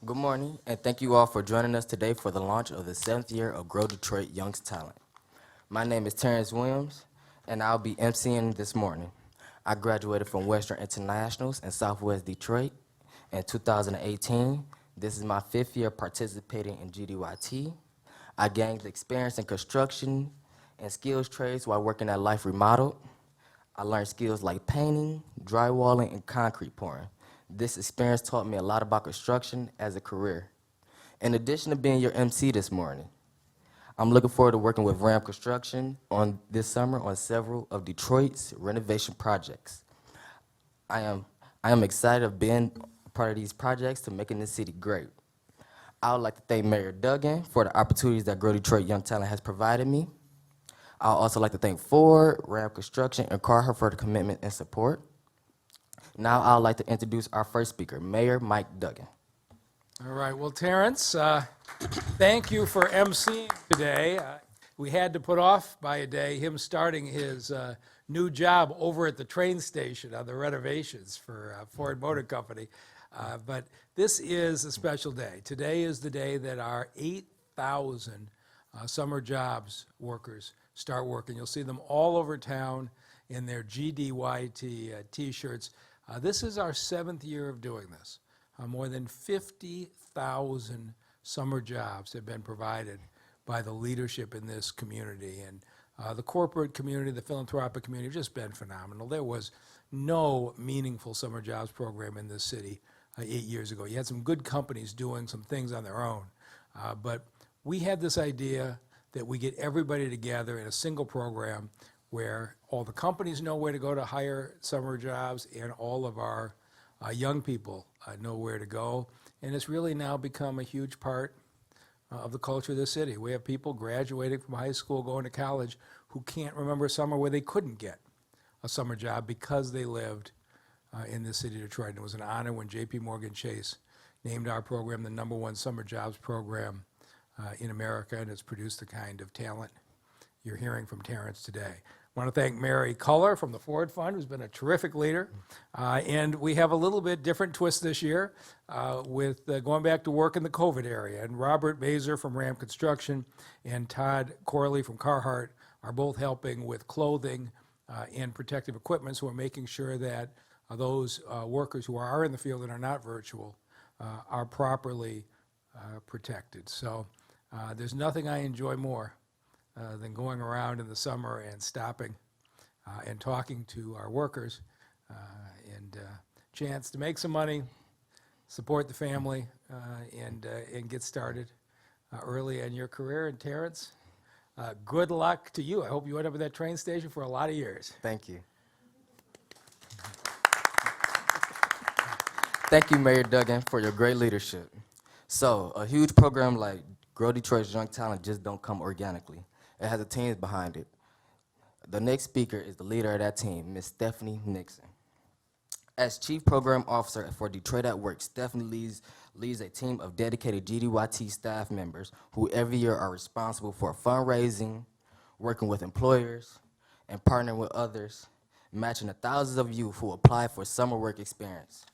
Good morning, and thank you all for joining us today for the launch of the 7th year of Grow Detroit Young's Talent. My name is Terrence Williams, and I'll be emceeing this morning. I graduated from Western Internationals in Southwest Detroit in 2018. This is my 5th year participating in GDYT. I gained experience in construction and skills trades while working at Life Remodeled. I learned skills like painting, drywalling, and concrete pouring. This experience taught me a lot about construction as a career. In addition to being your MC this morning, I'm looking forward to working with Ram Construction on this summer on several of Detroit's renovation projects. I am excited of being a part of these projects to making this city great. I would like to thank Mayor Duggan for the opportunities that Grow Detroit Young Talent has provided me. I would also like to thank Ford, Ram Construction, and Carher for the commitment and support. Now I would like to introduce our first speaker, Mayor Mike Duggan. All right, well, Terrence, thank you for emceeing today. We had to put off by a day him starting his new job over at the train station on the renovations for Ford Motor Company. But this is a special day. Today is the day that our 8,000 summer jobs workers start working. You'll see them all over town in their GDYT T-shirts. This is our 7th year of doing this. More than 50,000 summer jobs have been provided by the leadership in this community. And the corporate community, the philanthropic community have just been phenomenal. There was no meaningful summer jobs program in this city 8 years ago. You had some good companies doing some things on their own. But we had this idea that we get everybody together in a single program where all the companies know where to go to hire summer jobs and all of our young people know where to go. And it's really now become a huge part of the culture of the city. We have people graduating from high school, going to college, who can't remember a summer where they couldn't get a summer job because they lived in the city of Detroit. And it was an honor when J.P. Morgan Chase named our program the #1 summer jobs program in America, and it's produced the kind of talent you're hearing from Terrence today. I want to thank Mary Culler from the Ford Fund, who's been a terrific leader. And we have a little bit different twist this year with going back to work in the COVID area. And Robert Mazer from Ram Construction and Todd Corley from Carhartt are both helping with clothing and protective equipment, so we're making sure that those workers who are in the field and are not virtual are properly protected. So there's nothing I enjoy more than going around in the summer and stopping and talking to our workers and chance to make some money, support the family, and get started early in your career. And Terrence, good luck to you. I hope you end up at that train station for a lot of years. Thank you. Thank you, Mayor Duggan, for your great leadership. So, a huge program like Grow Detroit's Young Talent just don't come organically. It has a team behind it. The next speaker is the leader of that team, Ms. Stephanie Nixon. As Chief Program Officer for Detroit at Work, Stephanie leads a team of dedicated GDYT staff members who every year are responsible for fundraising, working with employers, and partnering with others, matching the thousands of youth who apply for summer work experience.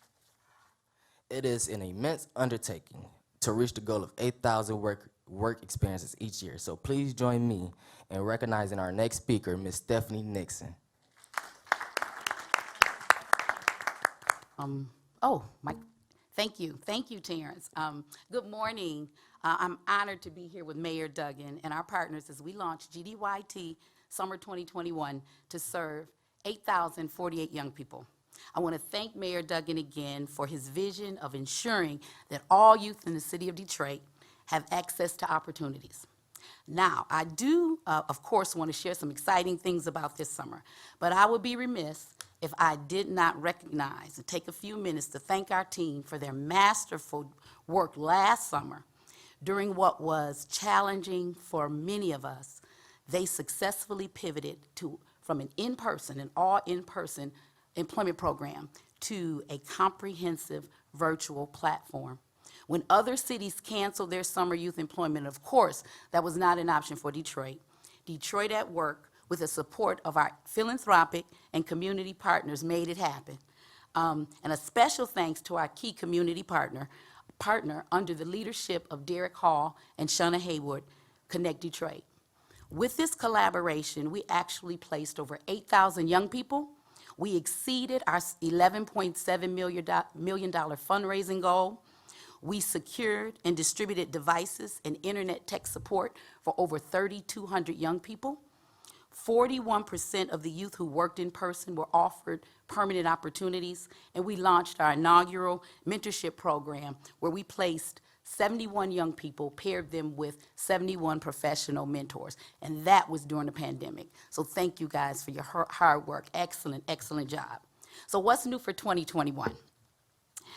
It is an immense undertaking to reach the goal of 8,000 work experiences each year. So please join me in recognizing our next speaker, Ms. Stephanie Nixon. Mike, thank you, Terrence. Good morning. I'm honored to be here with Mayor Duggan and our partners as we launch GDYT Summer 2021 to serve 8,048 young people. I want to thank Mayor Duggan again for his vision of ensuring that all youth in the city of Detroit have access to opportunities. Now, I do, of course, want to share some exciting things about this summer, but I would be remiss if I did not recognize and take a few minutes to thank our team for their masterful work last summer. During what was challenging for many of us, they successfully pivoted from an all in-person employment program to a comprehensive virtual platform. When other cities canceled their summer youth employment, of course, that was not an option for Detroit. Detroit at Work, with the support of our philanthropic and community partners, made it happen. And a special thanks to our key community partner, partner under the leadership of Derek Hall and Shauna Haywood, Connect Detroit. With this collaboration, we actually placed over 8,000 young people. We exceeded our $11.7 million fundraising goal. We secured and distributed devices and internet tech support for over 3,200 young people. 41% of the youth who worked in person were offered permanent opportunities, and we launched our inaugural mentorship program where we placed 71 young people, paired them with 71 professional mentors, and that was during the pandemic. So thank you guys for your hard work. Excellent, excellent job. So what's new for 2021?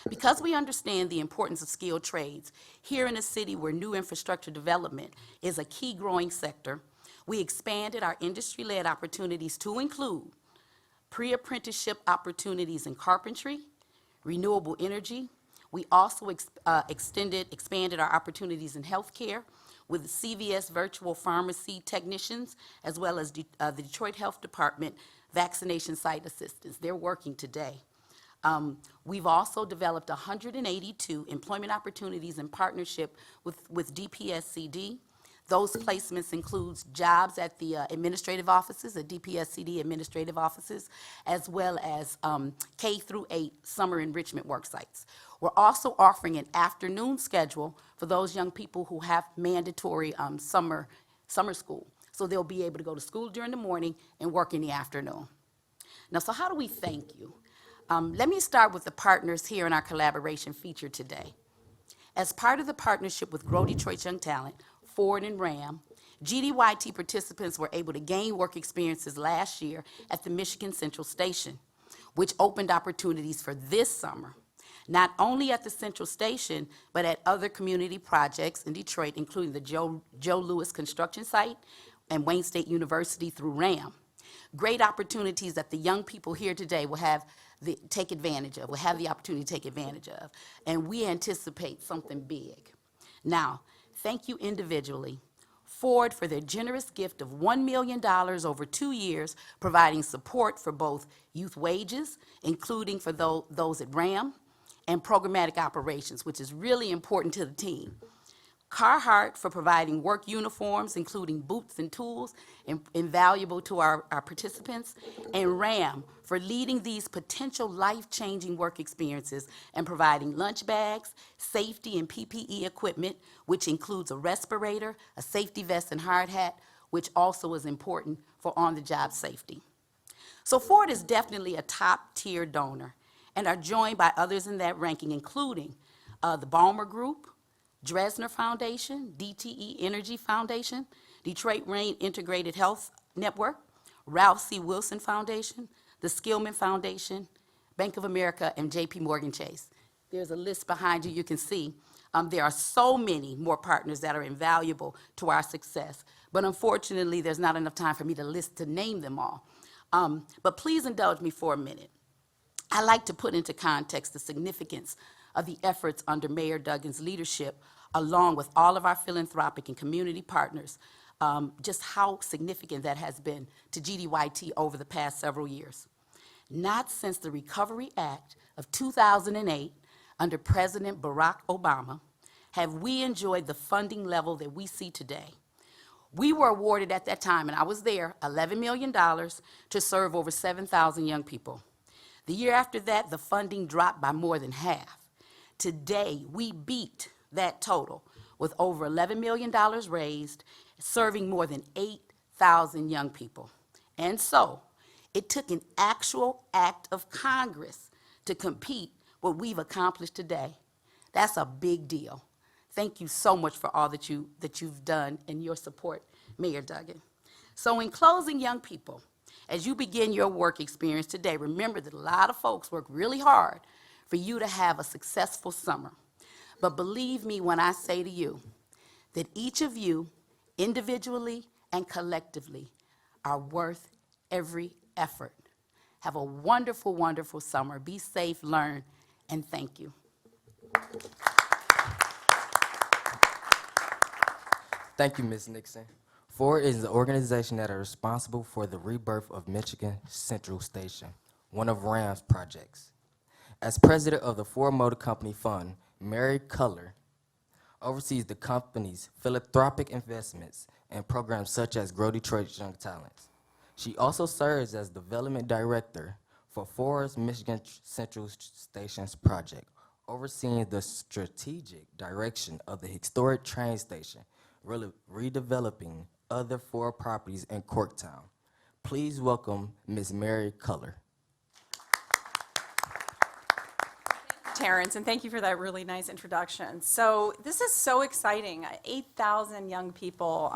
Because we understand the importance of skilled trades, here in a city where new infrastructure development is a key growing sector, we expanded our industry-led opportunities to include pre-apprenticeship opportunities in carpentry, renewable energy. We also expanded our opportunities in healthcare with CVS virtual pharmacy technicians, as well as the Detroit Health Department vaccination site assistants. They're working today. We've also developed 182 employment opportunities in partnership with DPSCD. Those placements includes jobs at the administrative offices, the DPSCD administrative offices, as well as K through 8 summer enrichment work sites. We're also offering an afternoon schedule for those young people who have mandatory summer school. So they'll be able to go to school during the morning and work in the afternoon. Now, so how do we thank you? Let me start with the partners here in our collaboration featured today. As part of the partnership with Grow Detroit's Young Talent, Ford and Ram, GDYT participants were able to gain work experiences last year at the Michigan Central Station, which opened opportunities for this summer, not only at the Central Station, but at other community projects in Detroit, including the Joe Louis construction site and Wayne State University through Ram. Great opportunities that the young people here today will have the opportunity to take advantage of. And we anticipate something big. Now, thank you individually. Ford for their generous gift of $1 million over 2 years, providing support for both youth wages, including for those at RAM, and programmatic operations, which is really important to the team. Carhartt for providing work uniforms, including boots and tools, invaluable to our participants, and RAM for leading these potential life-changing work experiences and providing lunch bags, safety and PPE equipment, which includes a respirator, a safety vest and hard hat, which also is important for on-the-job safety. So Ford is definitely a top-tier donor and are joined by others in that ranking, including the Ballmer Group, Dresner Foundation, DTE Energy Foundation, Detroit Rain Integrated Health Network, Ralph C. Wilson Foundation, the Skillman Foundation, Bank of America, and JP Morgan Chase. There's a list behind you can see. There are so many more partners that are invaluable to our success, but unfortunately, there's not enough time for me to name them all. But please indulge me for a minute. I like to put into context the significance of the efforts under Mayor Duggan's leadership, along with all of our philanthropic and community partners, just how significant that has been to GDYT over the past several years. Not since the Recovery Act of 2008, under President Barack Obama, have we enjoyed the funding level that we see today. We were awarded at that time, and I was there, $11 million to serve over 7,000 young people. The year after that, the funding dropped by more than half. Today, we beat that total with over $11 million raised, serving more than 8,000 young people. And so, it took an actual act of Congress to compete what we've accomplished today. That's a big deal. Thank you so much for all that you've done and your support, Mayor Duggan. So in closing, young people, as you begin your work experience today, remember that a lot of folks work really hard for you to have a successful summer. But believe me when I say to you that each of you, individually and collectively, are worth every effort. Have a wonderful, wonderful summer. Be safe, learn, and thank you. Thank you, Ms. Nixon. Ford is the organization that is responsible for the rebirth of Michigan Central Station, one of RAM's projects. As president of the Ford Motor Company Fund, Mary Culler oversees the company's philanthropic investments and programs such as Grow Detroit's Young Talents. She also serves as Development Director for Forest Michigan Central Station's project, overseeing the strategic direction of the historic train station, redeveloping other 4 properties in Corktown. Please welcome Ms. Mary Culler. Terrence, and thank you for that really nice introduction. So this is so exciting, 8,000 young people.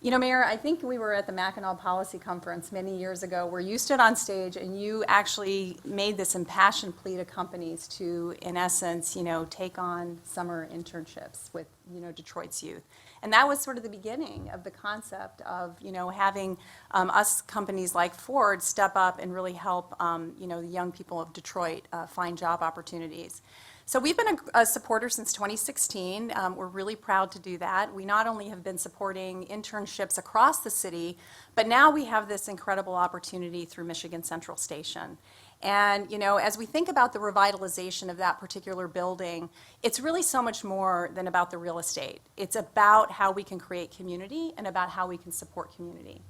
You know, Mayor, I think we were at the Mackinac Policy Conference many years ago where you stood on stage and you actually made this impassioned plea to companies to, in essence, you know, take on summer internships with, you know, Detroit's youth. And that was sort of the beginning of the concept of, you know, having us companies like Ford step up and really help, you know, the young people of Detroit find job opportunities. So we've been a supporter since 2016. We're really proud to do that. We not only have been supporting internships across the city, but now we have this incredible opportunity through Michigan Central Station. And, you know, as we think about the revitalization of that particular building, it's really so much more than about the real estate. It's about how we can create community and about how we can support community.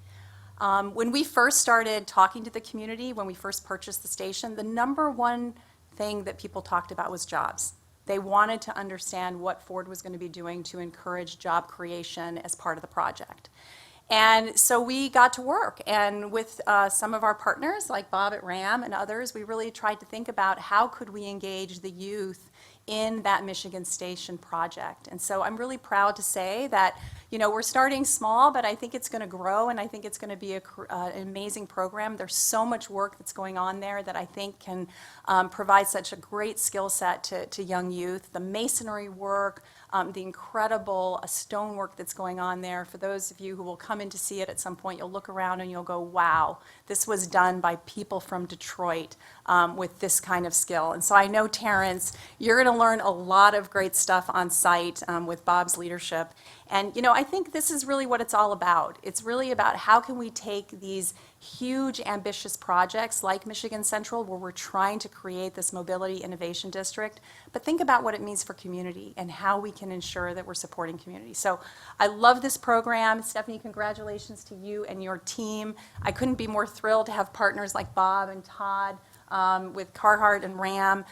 When we first started talking to the community, when we first purchased the station, the number one thing that people talked about was jobs. They wanted to understand what Ford was going to be doing to encourage job creation as part of the project. And so we got to work, and with some of our partners like Bob at RAM and others, we really tried to think about how could we engage the youth in that Michigan Station project. And so I'm really proud to say that, you know, we're starting small, but I think it's going to grow, and I think it's going to be an amazing program. There's so much work that's going on there that I think can provide such a great skill set to young youth. The masonry work, the incredible stonework that's going on there. For those of you who will come in to see it at some point, you'll look around and you'll go, wow, this was done by people from Detroit with this kind of skill. And so I know, Terrence, you're going to learn a lot of great stuff on site with Bob's leadership. And, you know, I think this is really what it's all about. It's really about how can we take these huge, ambitious projects like Michigan Central, where we're trying to create this mobility innovation district, but think about what it means for community and how we can ensure that we're supporting community. So I love this program. Stephanie, congratulations to you and your team. I couldn't be more thrilled to have partners like Bob and Todd with Carhartt and RAM.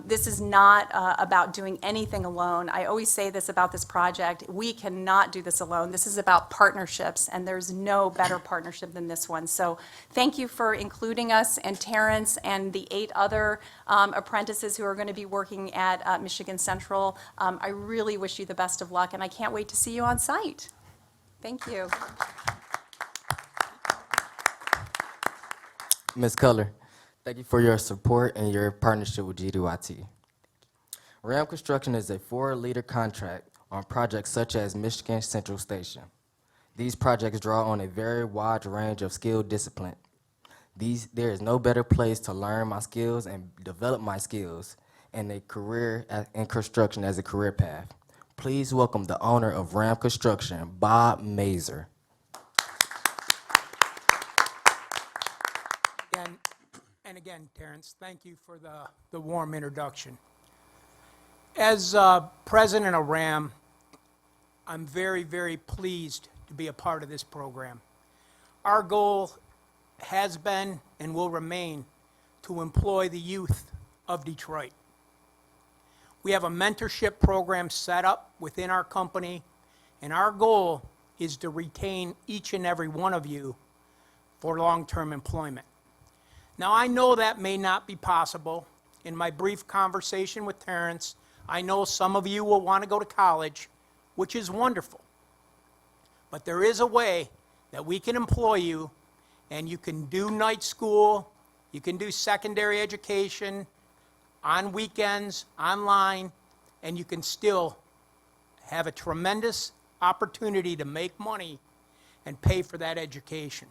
This is not about doing anything alone. I always say this about this project. We cannot do this alone. This is about partnerships, and there's no better partnership than this one. So thank you for including us, and Terrence and the 8 other apprentices who are going to be working at Michigan Central. I really wish you the best of luck, and I can't wait to see you on site. Thank you. Ms. Culler, thank you for your support and your partnership with GDYT. RAM Construction is a 4-leader contract on projects such as Michigan Central Station. These projects draw on a very wide range of skill discipline. There is no better place to learn my skills and develop my skills in a career in construction as a career path. Please welcome the owner of RAM Construction, Bob Mazer. And again, Terrence, thank you for the warm introduction. As president of RAM, I'm very, very pleased to be a part of this program. Our goal has been and will remain to employ the youth of Detroit. We have a mentorship program set up within our company, and our goal is to retain each and every one of you for long-term employment. Now, I know that may not be possible. In my brief conversation with Terrence, I know some of you will want to go to college, which is wonderful. But there is a way that we can employ you, and you can do night school, you can do secondary education, on weekends, online, and you can still have a tremendous opportunity to make money and pay for that education.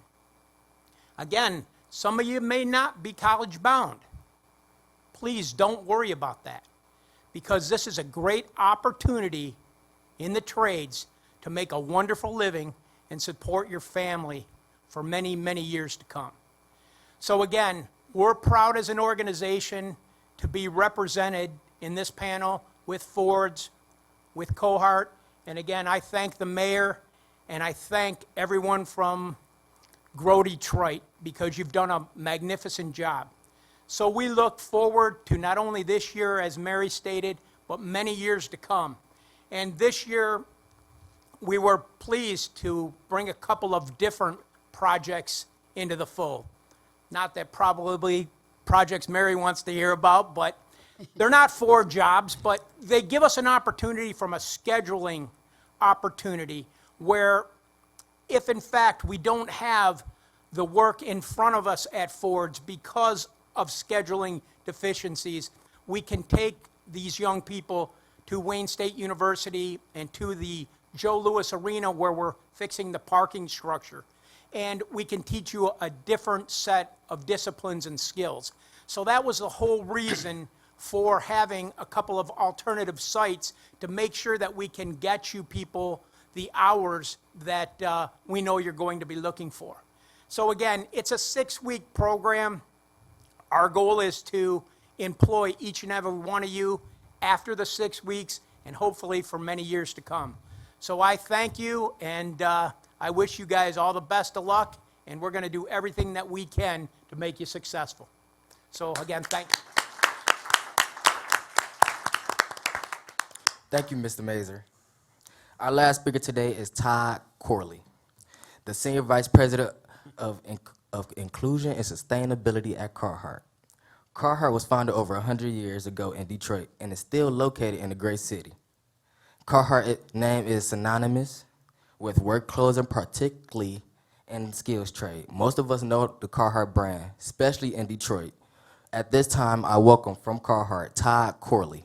Again, some of you may not be college bound. Please don't worry about that, because this is a great opportunity in the trades to make a wonderful living and support your family for many, many years to come. So again, we're proud as an organization to be represented in this panel with Fords, with Cohart. And again, I thank the mayor, and I thank everyone from Grow Detroit, because you've done a magnificent job. So we look forward to not only this year, as Mary stated, but many years to come. And this year, we were pleased to bring a couple of different projects into the fold. Not that probably projects Mary wants to hear about, but they're not for jobs, but they give us an opportunity from a scheduling opportunity where if in fact we don't have the work in front of us at Ford's because of scheduling deficiencies, we can take these young people to Wayne State University and to the Joe Louis Arena where we're fixing the parking structure. And we can teach you a different set of disciplines and skills. So that was the whole reason for having a couple of alternative sites to make sure that we can get you people the hours that we know you're going to be looking for. So again, it's a 6-week program. Our goal is to employ each and every one of you after the 6 weeks and hopefully for many years to come. So I thank you, and I wish you guys all the best of luck, and we're going to do everything that we can to make you successful. So again, thank you. Thank you, Mr. Mazur. Our last speaker today is Todd Corley, the Senior Vice President of Inclusion and Sustainability at Carhartt. Carhartt was founded over 100 years ago in Detroit and is still located in the great city. Carhartt's name is synonymous with work clothes, and particularly in the skills trade. Most of us know the Carhartt brand, especially in Detroit. At this time, I welcome from Carhartt, Todd Corley.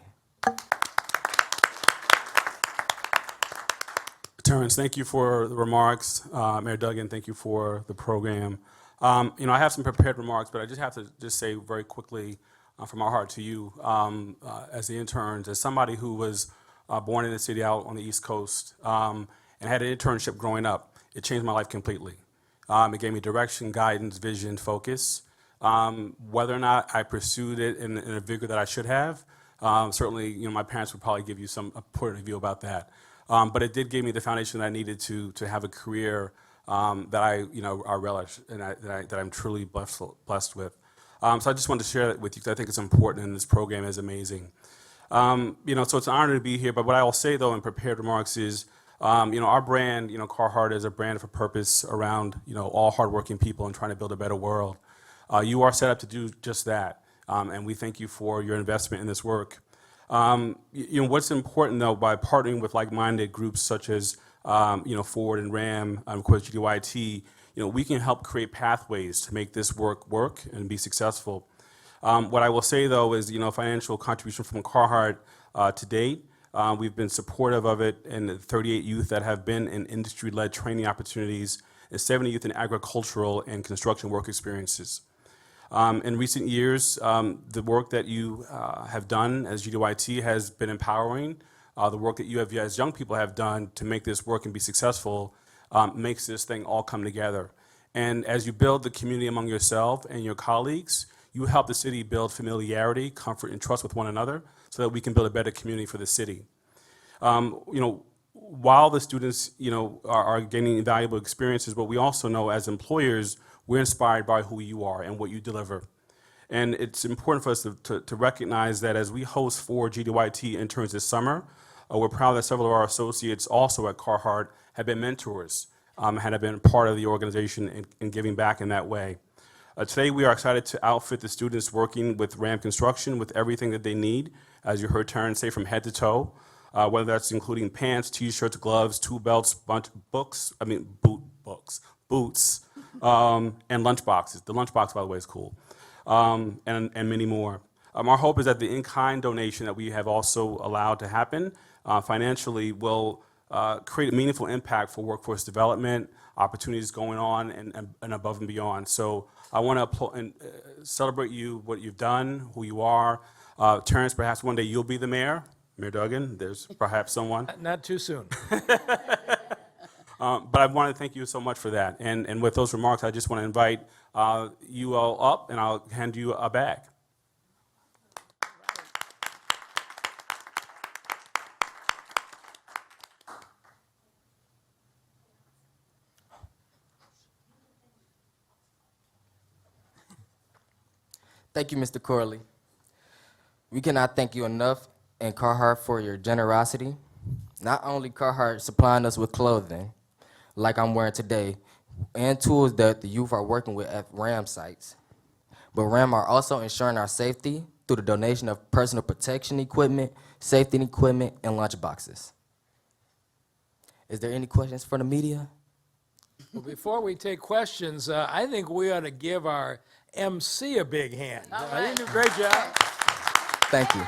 Terrence, thank you for the remarks. Mayor Duggan, thank you for the program. I have some prepared remarks, but I just have to say very quickly from our heart to you as the interns, as somebody who was born in the city out on the East Coast and had an internship growing up. It changed my life completely. It gave me direction, guidance, vision, focus. Whether or not I pursued it in a vigor that I should have, certainly, my parents would probably give you a point of view about that. But it did give me the foundation that I needed to have a career that I relish and that I'm truly blessed with. So I just wanted to share that with you because I think it's important, and this program is amazing. So it's an honor to be here. But what I will say, though, in prepared remarks is, our brand, Carhartt, is a brand of a purpose around, all hardworking people and trying to build a better world. You are set up to do just that, and we thank you for your investment in this work. What's important, though, by partnering with like-minded groups such as, Ford and RAM, of course, GDYT, we can help create pathways to make this work and be successful. What I will say, though, is, financial contribution from Carhartt to date, we've been supportive of it, and 38 youth that have been in industry-led training opportunities, and 70 youth in agricultural and construction work experiences. In recent years, the work that you have done as GDYT has been empowering. The work that you have as young people have done to make this work and be successful makes this thing all come together. And as you build the community among yourself and your colleagues, you help the city build familiarity, comfort, and trust with one another so that we can build a better community for the city. While the students, are gaining valuable experiences, but we also know as employers, we're inspired by who you are and what you deliver. And it's important for us to recognize that as we host 4 GDYT interns this summer, we're proud that several of our associates also at Carhartt have been mentors, have been part of the organization and giving back in that way. Today, we are excited to outfit the students working with RAM Construction with everything that they need, as you heard Terrence say, from head to toe, whether that's including pants, T-shirts, gloves, tool belts, boots, and lunch boxes. The lunch box, by the way, is cool, and many more. Our hope is that the in-kind donation that we have also allowed to happen financially will create a meaningful impact for workforce development, opportunities going on, and above and beyond. So I want to applaud and celebrate you, what you've done, who you are. Terrence, perhaps one day you'll be the mayor. Mayor Duggan, there's perhaps someone. Not too soon. But I want to thank you so much for that. And with those remarks, I just want to invite you all up, and I'll hand you a bag. Thank you, Mr. Corley. We cannot thank you enough and Carhartt for your generosity. Not only Carhartt supplying us with clothing, like I'm wearing today, and tools that the youth are working with at RAM sites, but RAM are also ensuring our safety through the donation of personal protection equipment, safety equipment, and lunch boxes. Is there any questions for the media? Well, before we take questions, I think we ought to give our MC a big hand. You did a great job. Thank you.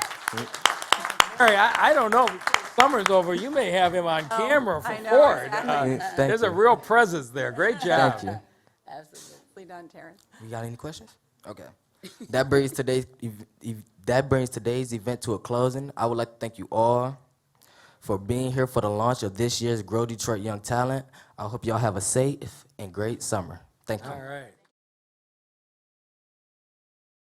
Mary, I don't know, before summer's over, you may have him on camera for I know, Ford. exactly. Thank There's a you. real presence there. Great job. Thank you. Absolutely done, Terrence. You got any questions? Okay. That brings today's event to a closing. I would like to thank you all for being here for the launch of this year's Grow Detroit Young Talent. I hope y'all have a safe and great summer. Thank you. All right.